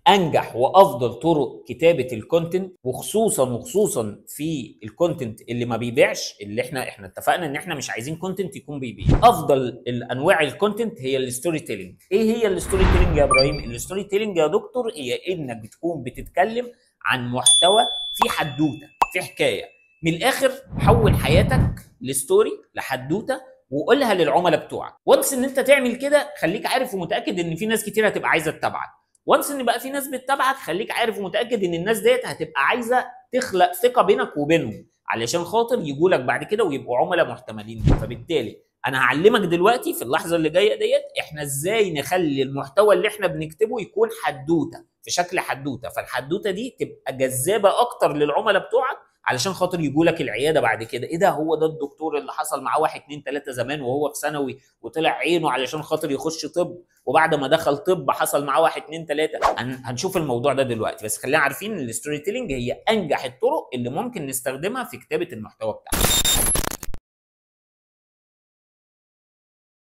انجح وافضل طرق كتابه الكونتنت، وخصوصا في الكونتنت اللي ما بيبيعش، اللي احنا اتفقنا ان احنا مش عايزين كونتنت يكون بيبيع. افضل الانواع الكونتنت هي الستوري تيلينج. ايه هي الستوري تيلينج يا ابراهيم؟ الستوري تيلينج يا دكتور هي انك بتكون بتتكلم عن محتوى في حدوته، في حكايه. من الاخر حول حياتك لستوري، لحدوته، وقولها للعملاء بتوعك. وانس ان انت تعمل كده خليك عارف ومتاكد ان في ناس كتير هتبقى عايزه تتابعك. وانس ان بقى في ناس بتتابعك خليك عارف ومتاكد ان الناس ديت هتبقى عايزه تخلق ثقه بينك وبينهم علشان خاطر يجوا لك بعد كده ويبقوا عملاء محتملين. فبالتالي انا هعلمك دلوقتي في اللحظه اللي جايه ديت احنا ازاي نخلي المحتوى اللي احنا بنكتبه يكون حدوته، في شكل حدوته، فالحدوته دي تبقى جذابه اكتر للعملاء بتوعك علشان خاطر يجوا لك العياده بعد كده. ايه ده؟ هو ده الدكتور اللي حصل معاه 1 2 3 زمان وهو في ثانوي وطلع عينه علشان خاطر يخش طب، وبعد ما دخل طب حصل معاه 1 2 3. هنشوف الموضوع ده دلوقتي، بس خلينا عارفين ان الستوري تيلينج هي انجح الطرق اللي ممكن نستخدمها في كتابه المحتوى بتاعنا.